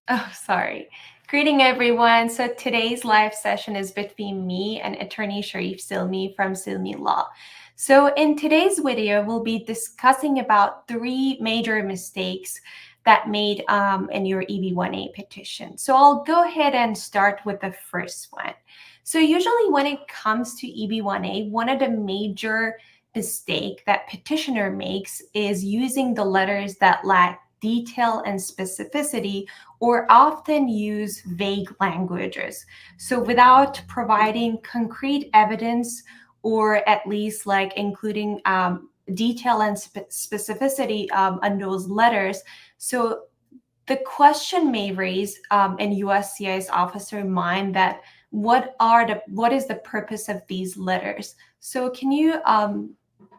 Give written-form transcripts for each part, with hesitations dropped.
Oh, sorry. Greeting everyone. So today's live session is between me and attorney Sharif Silmi from Silmi Law. So in today's video, we'll be discussing about three major mistakes that made in your EB1A petition. So I'll go ahead and start with the first one. So usually when it comes to EB1A, one of the major mistake that petitioner makes is using the letters that lack detail and specificity or often use vague languages. So without providing concrete evidence or at least like including detail and specificity on those letters. So the question may raise in USCIS officer mind that what is the purpose of these letters? So can you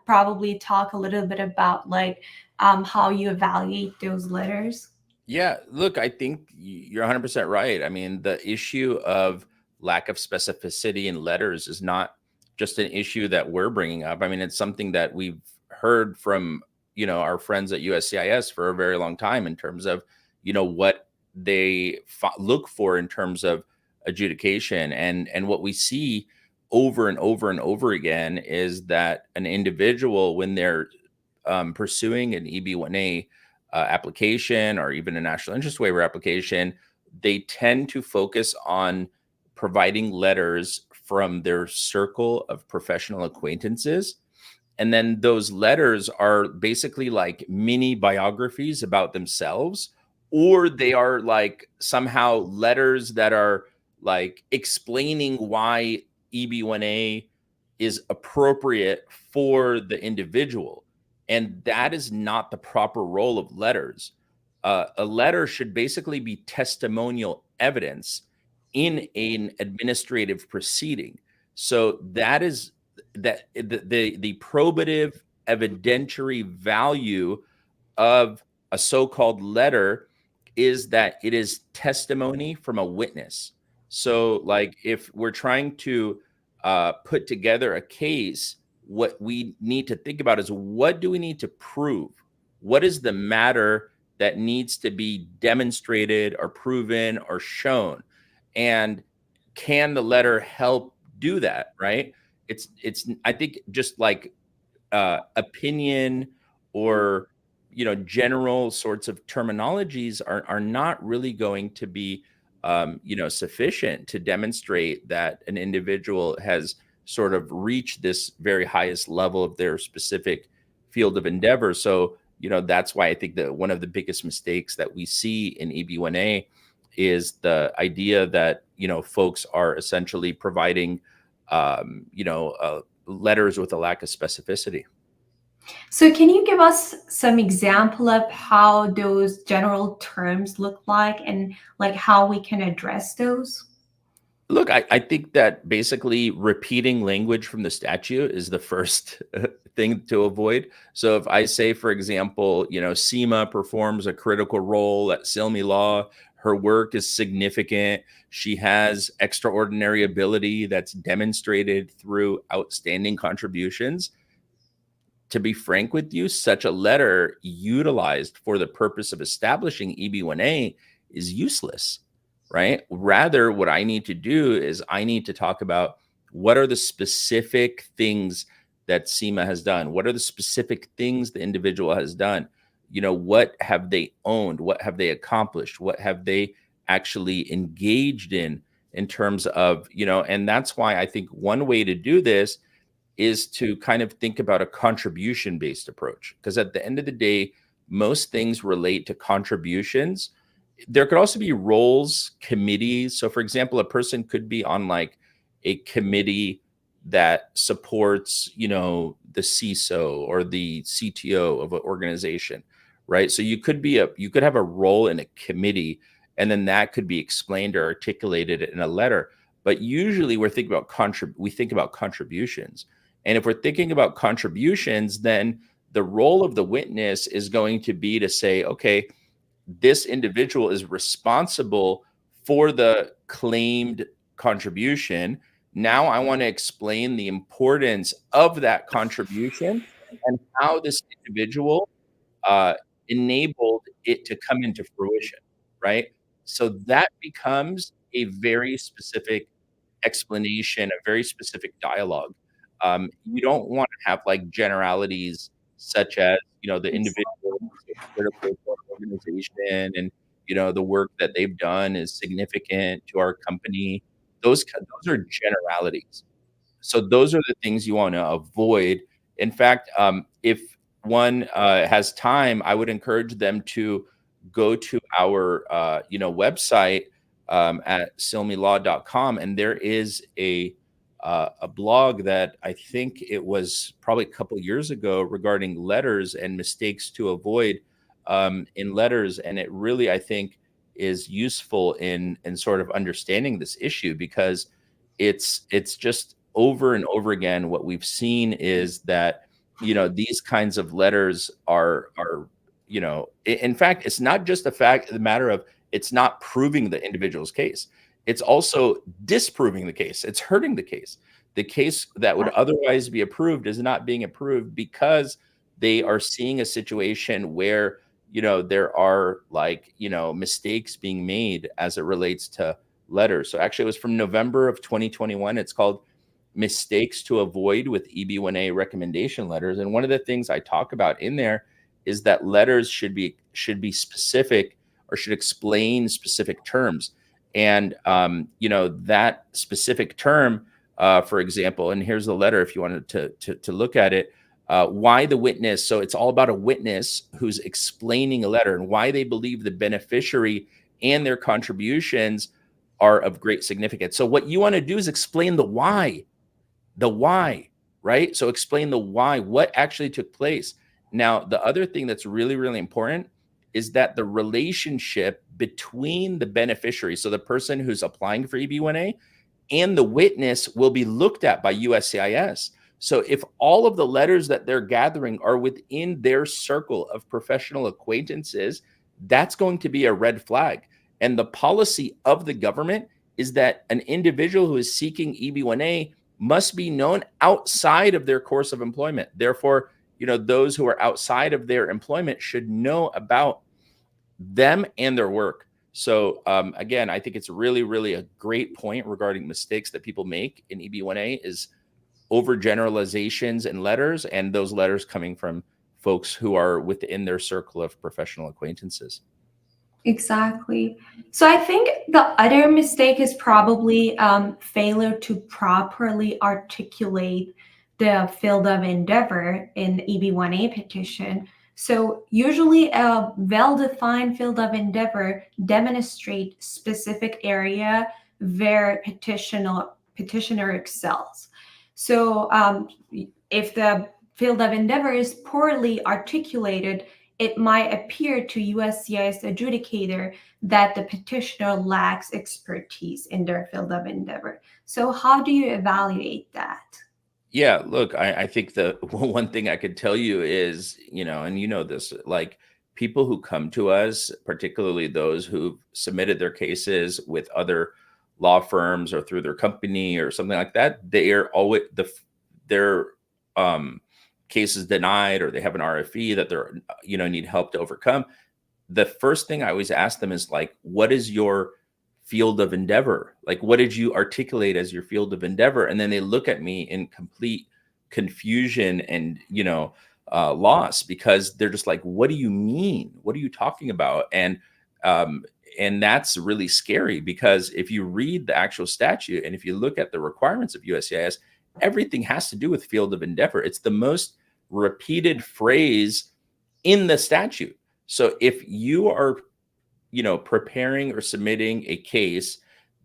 probably talk a little bit about like how you evaluate those letters? Yeah, look, I think you're 100% right. I mean, the issue of lack of specificity in letters is not just an issue that we're bringing up. I mean, it's something that we've heard from, our friends at USCIS for a very long time in terms of, what they look for in terms of adjudication. And what we see over and over and over again is that an individual, when they're pursuing an EB1A application or even a national interest waiver application, they tend to focus on providing letters from their circle of professional acquaintances. And then those letters are basically like mini biographies about themselves, or they are like somehow letters that are like explaining why EB1A is appropriate for the individual. And that is not the proper role of letters. A letter should basically be testimonial evidence in an administrative proceeding. So that is the probative evidentiary value of a so-called letter is that it is testimony from a witness. So like if we're trying to put together a case, what we need to think about is what do we need to prove? What is the matter that needs to be demonstrated or proven or shown? And can the letter help do that, right? It's I think just like opinion or general sorts of terminologies are not really going to be sufficient to demonstrate that an individual has sort of reached this very highest level of their specific field of endeavor. So that's why I think that one of the biggest mistakes that we see in EB1A is the idea that folks are essentially providing letters with a lack of specificity. So can you give us some example of how those general terms look like and like how we can address those? Look, I think that basically repeating language from the statute is the first thing to avoid. So if I say, for example, SEMA performs a critical role at Silmi Law, her work is significant, she has extraordinary ability that's demonstrated through outstanding contributions. To be frank with you, such a letter utilized for the purpose of establishing EB1A is useless, right? Rather, what I need to do is I need to talk about what are the specific things that SEMA has done? What are the specific things the individual has done? What have they owned? What have they accomplished? What have they actually engaged in terms of, and that's why I think one way to do this is to kind of think about a contribution based approach. Because at the end of the day, most things relate to contributions. There could also be roles, committees. So for example, a person could be on like a committee that supports, the CISO or the CTO of an organization, right? So you could have a role in a committee, and then that could be explained or articulated in a letter. But usually we think about contributions. And if we're thinking about contributions, then the role of the witness is going to be to say, okay, this individual is responsible for the claimed contribution. Now I want to explain the importance of that contribution and how this individual uh, enabled it to come into fruition, right? So that becomes a very specific explanation, a very specific dialogue. You don't want to have like generalities such as, the individual is critical to our organization and, the work that they've done is significant to our company. Those are generalities. So those are the things you want to avoid. In fact, if one has time, I would encourage them to go to our website at silmilaw.com, and there is a blog that I think it was probably a couple years ago regarding letters and mistakes to avoid in letters, and it really, I think, is useful in sort of understanding this issue, because it's just over and over again what we've seen is that these kinds of letters are in fact, it's not just the matter of it's not proving the individual's case, it's also disproving the case, it's hurting the case that would otherwise be approved is not being approved because they are seeing a situation where there are mistakes being made as it relates to letters. So actually, it was from November of 2021. It's called Mistakes to Avoid with EB1A Recommendation Letters. And one of the things I talk about in there is that letters should be specific or should explain specific terms. And that specific term, for example, and here's the letter if you wanted to look at it. Why the witness. So it's all about a witness who's explaining a letter and why they believe the beneficiary and their contributions are of great significance. So what you want to do is explain the why, right? So explain the why, what actually took place. Now, the other thing that's really, really important is that the relationship between the beneficiary, so the person who's applying for EB1A, and the witness will be looked at by USCIS. So if all of the letters that they're gathering are within their circle of professional acquaintances, that's going to be a red flag. And the policy of the government is that an individual who is seeking EB1A must be known outside of their course of employment. Therefore, those who are outside of their employment should know about them and their work. So again, I think it's really, really a great point regarding mistakes that people make in EB1A is overgeneralizations in letters, and those letters coming from folks who are within their circle of professional acquaintances. Exactly. So I think the other mistake is probably failure to properly articulate the field of endeavor in EB1A petition. So usually a well-defined field of endeavor demonstrates specific area where petitioner excels. So if the field of endeavor is poorly articulated, it might appear to USCIS adjudicator that the petitioner lacks expertise in their field of endeavor. So how do you evaluate that? Yeah, look, I think the one thing I could tell you is, and this, like people who come to us, particularly those who've submitted their cases with other law firms or through their company or something like that, they are always their case is denied or they have an RFE that they're need help to overcome. The first thing I always ask them is like, what is your field of endeavor? Like, what did you articulate as your field of endeavor? And then they look at me in complete confusion and loss, because they're just like, what do you mean? What are you talking about? And that's really scary, because if you read the actual statute and if you look at the requirements of USCIS, everything has to do with field of endeavor. It's the most repeated phrase in the statute. So if you are, preparing or submitting a case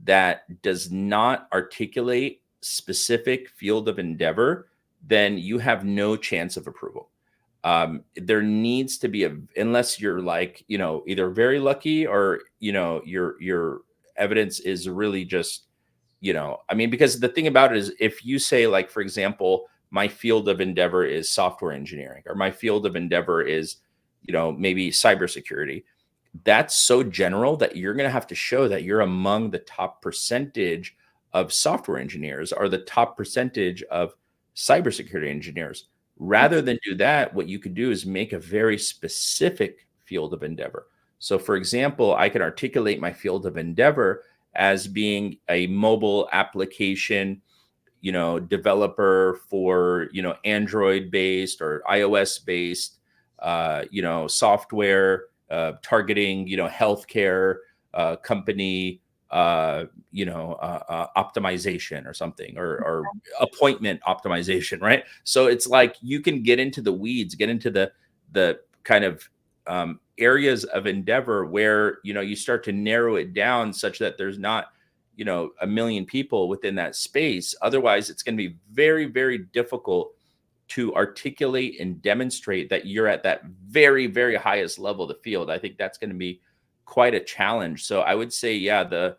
that does not articulate specific field of endeavor, then you have no chance of approval. There needs to be unless you're like, either very lucky or, your evidence is really just, because the thing about it is, if you say, like, for example, my field of endeavor is software engineering, or my field of endeavor is, maybe cybersecurity, that's so general that you're going to have to show that you're among the top percentage of software engineers or the top percentage of cybersecurity engineers. Rather than do that, what you could do is make a very specific field of endeavor. So for example, I can articulate my field of endeavor as being a mobile application, developer for, Android based or iOS based, software, targeting, healthcare, company, optimization or something, or appointment optimization, right? So it's like you can get into the weeds, get into the kind of areas of endeavor where you start to narrow it down such that there's not a million people within that space. Otherwise, it's going to be very, very difficult to articulate and demonstrate that you're at that very, very highest level of the field. I think that's going to be quite a challenge. So I would say, yeah, the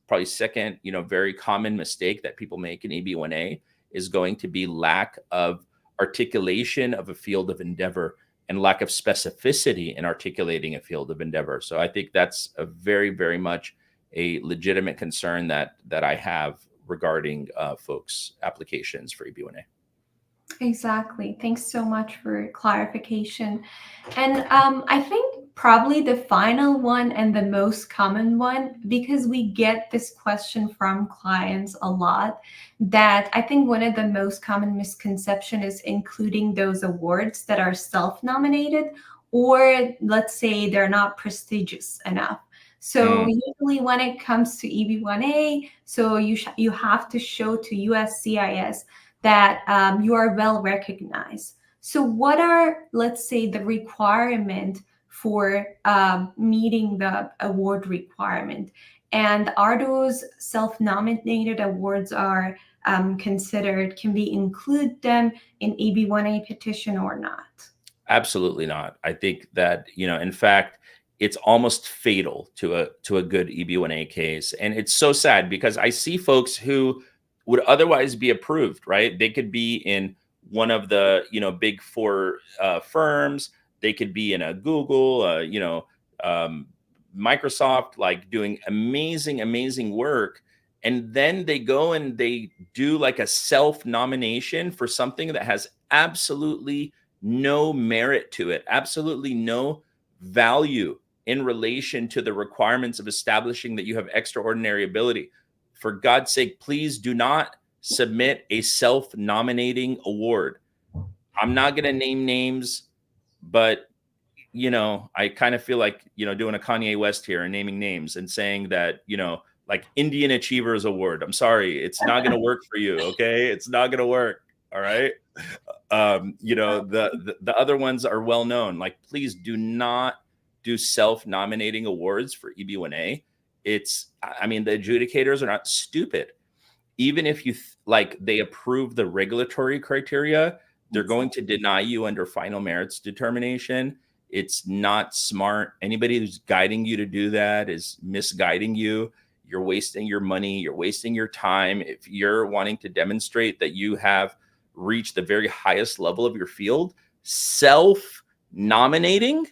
probably second, very common mistake that people make in EB1A is going to be lack of articulation of a field of endeavor and lack of specificity in articulating a field of endeavor. So I think that's a very, very much a legitimate concern that I have regarding folks' applications for EB1A. Exactly. Thanks so much for clarification. And I think probably the final one and the most common one, because we get this question from clients a lot, that I think one of the most common misconception is including those awards that are self-nominated, or let's say they're not prestigious enough. So usually when it comes to EB1A, so you have to show to USCIS that you are well recognized. So what are, let's say, the requirement for meeting the award requirement? And are those self-nominated awards are considered, can we include them in EB1A petition or not? Absolutely not. I think that, in fact, it's almost fatal to a good EB1A case. And it's so sad because I see folks who would otherwise be approved, right? They could be in one of the, big four firms. They could be in a Google, Microsoft, like doing amazing, amazing work. And then they go and they do like a self-nomination for something that has absolutely no merit to it, absolutely no value in relation to the requirements of establishing that you have extraordinary ability. For God's sake, please do not submit a self-nominating award. I'm not going to name names, but I kind of feel like, doing a Kanye West here and naming names and saying that, like Indian Achievers Award. I'm sorry, it's not going to work for you. Okay. It's not going to work. All right. The other ones are well known. Like, please do not do self-nominating awards for EB1A. The adjudicators are not stupid. Even if they approve the regulatory criteria, they're going to deny you under final merits determination. It's not smart. Anybody who's guiding you to do that is misguiding you. You're wasting your money. You're wasting your time. If you're wanting to demonstrate that you have reached the very highest level of your field, self-nominating,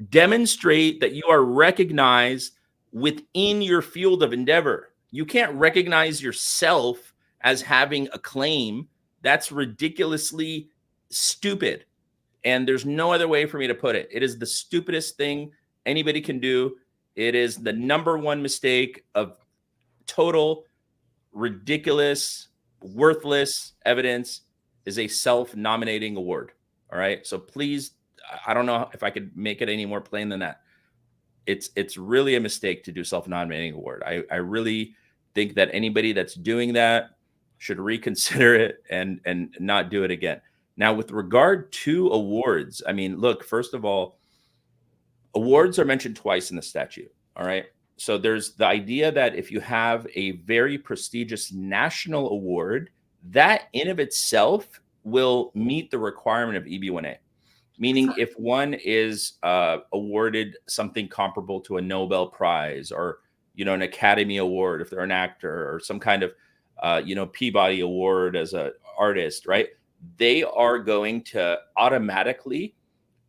demonstrate that you are recognized within your field of endeavor. You can't recognize yourself as having a claim. That's ridiculously stupid. And there's no other way for me to put it. It is the stupidest thing anybody can do. It is the number one mistake of total ridiculous, worthless evidence is a self-nominating award. All right. So please, I don't know if I could make it any more plain than that. It's really a mistake to do self-nominating award. I really think that anybody that's doing that should reconsider it and not do it again. Now, with regard to awards, look, first of all, awards are mentioned twice in the statute. All right. So there's the idea that if you have a very prestigious national award, that in of itself will meet the requirement of EB1A. Meaning if one is awarded something comparable to a Nobel Prize or, an Academy Award, if they're an actor, or some kind of, Peabody Award as an artist, right? They are going to automatically,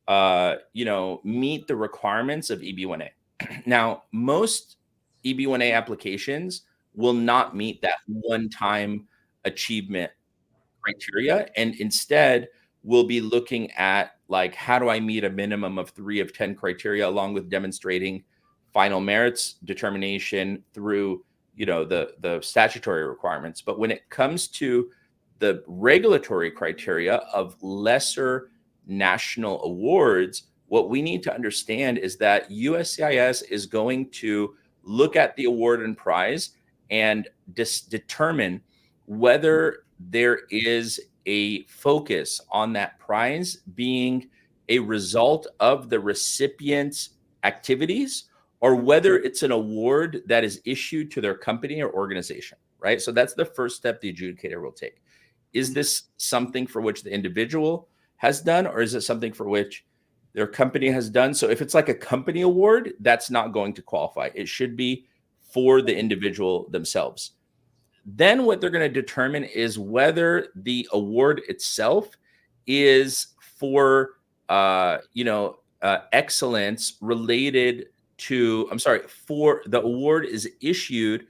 meet the requirements of EB1A. Now, most EB1A applications will not meet that one-time achievement criteria, and instead we'll be looking at like, how do I meet a minimum of 3 of 10 criteria, along with demonstrating final merits determination through, the statutory requirements. But when it comes to the regulatory criteria of lesser national awards, what we need to understand is that USCIS is going to look at the award and prize and determine whether there is a focus on that prize being a result of the recipient's activities, or whether it's an award that is issued to their company or organization, right? So that's the first step the adjudicator will take. Is this something for which the individual has done, or is it something for which their company has done? So if it's like a company award, that's not going to qualify. It should be for the individual themselves. Then what they're going to determine is whether the award itself is for, excellence related to, for the award is issued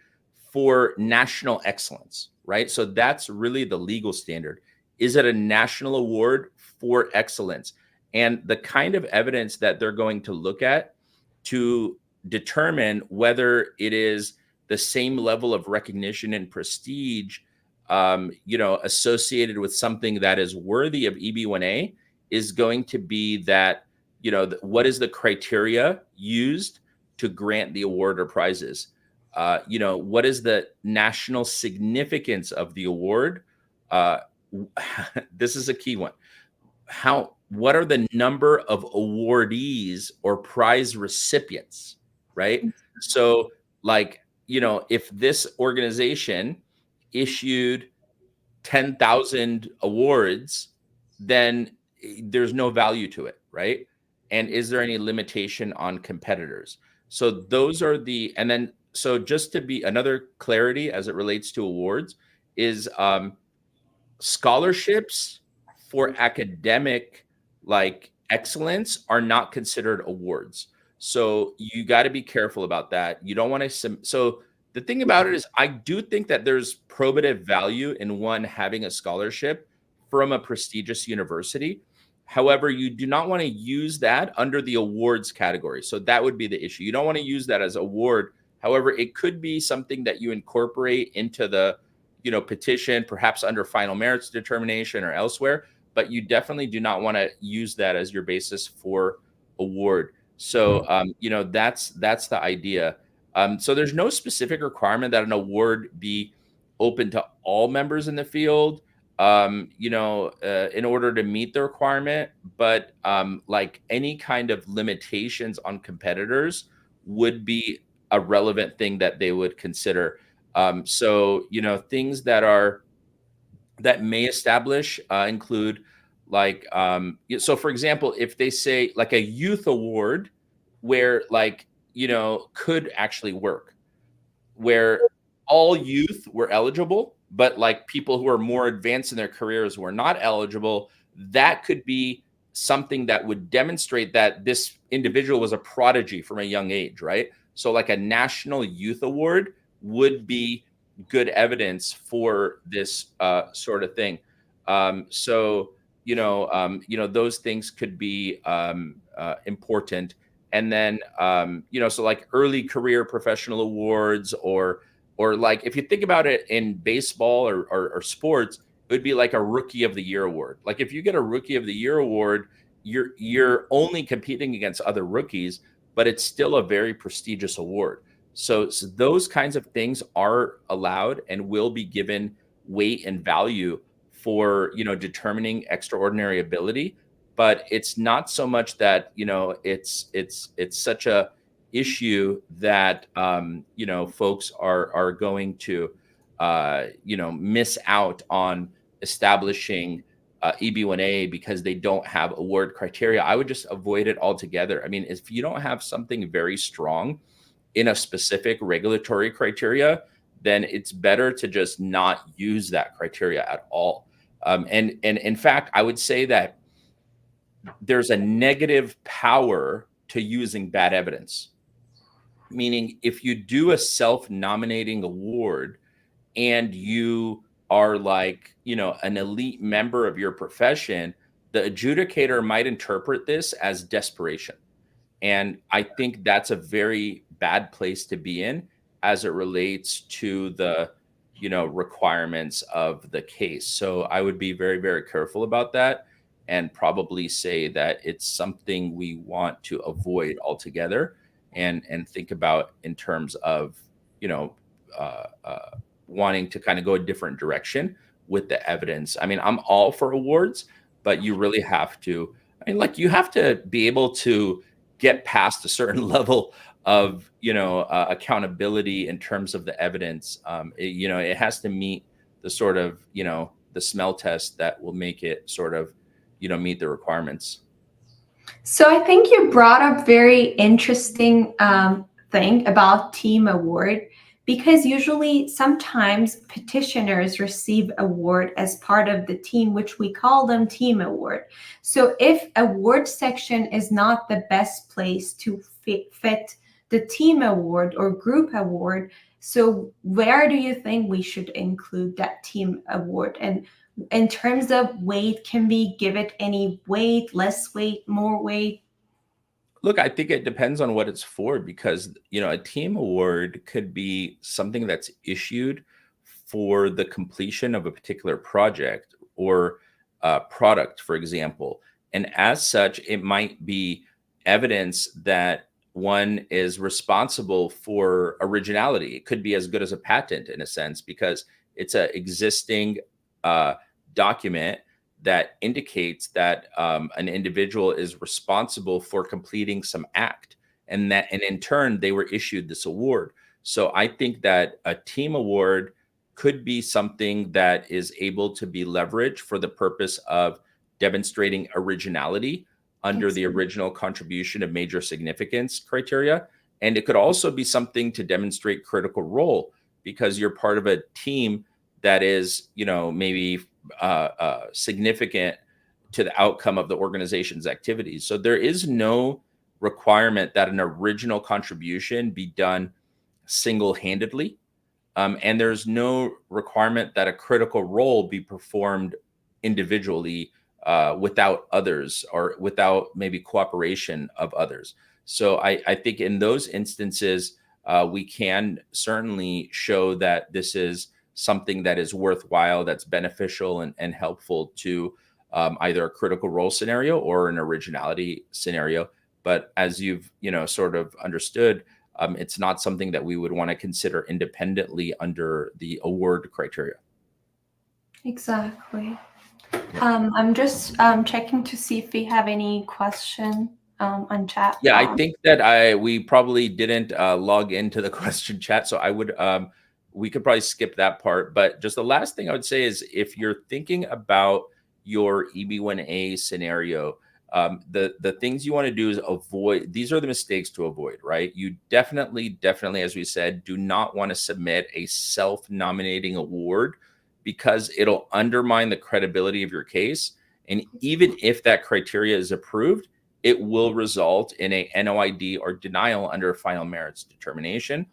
for national excellence, right? So that's really the legal standard. Is it a national award for excellence? And the kind of evidence that they're going to look at to determine whether it is the same level of recognition and prestige, associated with something that is worthy of EB1A is going to be that, what is the criteria used to grant the award or prizes? What is the national significance of the award? This is a key one. What are the number of awardees or prize recipients, right? So if this organization issued 10,000 awards, then there's no value to it, right? And is there any limitation on competitors? So those are so just to be another clarity as it relates to awards is scholarships for academic excellence are not considered awards. So you got to be careful about that. You don't want to. So the thing about it is, I do think that there's probative value in one having a scholarship from a prestigious university. However, you do not want to use that under the awards category. So that would be the issue. You don't want to use that as award. However, it could be something that you incorporate into the, petition, perhaps under final merits determination or elsewhere. But you definitely do not want to use that as your basis for award. So, that's the idea. So there's no specific requirement that an award be open to all members in the field, in order to meet the requirement. But any kind of limitations on competitors would be a relevant thing that they would consider. So, things that may establish include so for example, if they say a youth award where could actually work, where all youth were eligible, but people who are more advanced in their careers were not eligible, that could be something that would demonstrate that this individual was a prodigy from a young age, right? So a national youth award would be good evidence for this sort of thing. So those things could be important. And then so early career professional awards, or if you think about it in baseball or sports, it would be a rookie of the year award. If you get a rookie of the year award, you're only competing against other rookies, but it's still a very prestigious award. So those kinds of things are allowed and will be given weight and value for, determining extraordinary ability. But it's not so much that, it's such a issue that, folks are going to, miss out on establishing EB1A because they don't have award criteria. I would just avoid it altogether. I mean, if you don't have something very strong in a specific regulatory criteria, then it's better to just not use that criteria at all. And in fact, I would say that there's a negative power to using bad evidence. Meaning, if you do a self-nominating award and you are an elite member of your profession, the adjudicator might interpret this as desperation. And I think that's a very bad place to be in as it relates to the, requirements of the case. So I would be very, very careful about that and probably say that it's something we want to avoid altogether and think about in terms of, wanting to kind of go a different direction with the evidence. I mean, I'm all for awards, but you really have to, you have to be able to get past a certain level of accountability in terms of the evidence. It has to meet the sort of the smell test that will make it sort of meet the requirements. So I think you brought up very interesting thing about team award, because usually sometimes petitioners receive award as part of the team, which we call them team award. So if award section is not the best place to fit the team award or group award, so where do you think we should include that team award? And in terms of weight, can we give it any weight, less weight, more weight? Look, I think it depends on what it's for, because a team award could be something that's issued for the completion of a particular project or product, for example. And as such, it might be evidence that one is responsible for originality. It could be as good as a patent in a sense, because it's an existing document that indicates that an individual is responsible for completing some act, and in turn they were issued this award. So I think that a team award could be something that is able to be leveraged for the purpose of demonstrating originality under the original contribution of major significance criteria. And it could also be something to demonstrate critical role, because you're part of a team that is, maybe significant to the outcome of the organization's activities. So there is no requirement that an original contribution be done single-handedly. And there's no requirement that a critical role be performed individually without others or without maybe cooperation of others. So I think in those instances, we can certainly show that this is something that is worthwhile, that's beneficial and helpful to either a critical role scenario or an originality scenario. But as you've sort of understood, it's not something that we would want to consider independently under the award criteria. Exactly. I'm just checking to see if we have any question on chat. Yeah, I think that we probably didn't log into the question chat, so I would we could probably skip that part. But just the last thing I would say is, if you're thinking about your EB1A scenario, the things you want to do is avoid, these are the mistakes to avoid, right? You definitely, as we said, do not want to submit a self-nominating award, because it'll undermine the credibility of your case. And even if that criteria is approved, it will result in a NOID or denial under a final merits determination.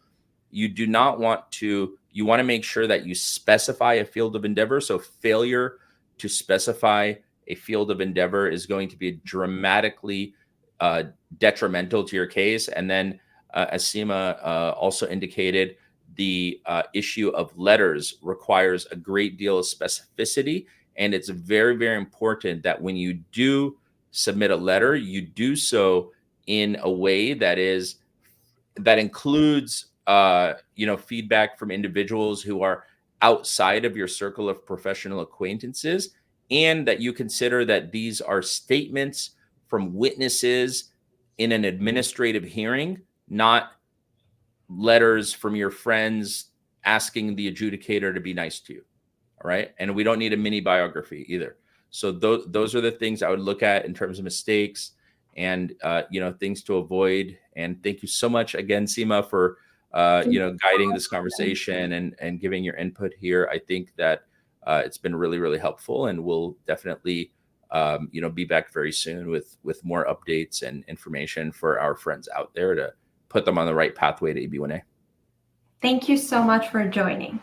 You do not want to, you want to make sure that you specify a field of endeavor. So failure to specify a field of endeavor is going to be dramatically detrimental to your case. And then as Seema also indicated, the issue of letters requires a great deal of specificity. And it's very, very important that when you do submit a letter, you do so in a way that includes feedback from individuals who are outside of your circle of professional acquaintances, and that you consider that these are statements from witnesses in an administrative hearing, not letters from your friends asking the adjudicator to be nice to you. All right. And we don't need a mini biography either. So those are the things I would look at in terms of mistakes and, things to avoid. And thank you so much again, Seema, for, guiding this conversation and giving your input here. I think that it's been really, really helpful, and we'll definitely, be back very soon with more updates and information for our friends out there to put them on the right pathway to EB1A. Thank you so much for joining.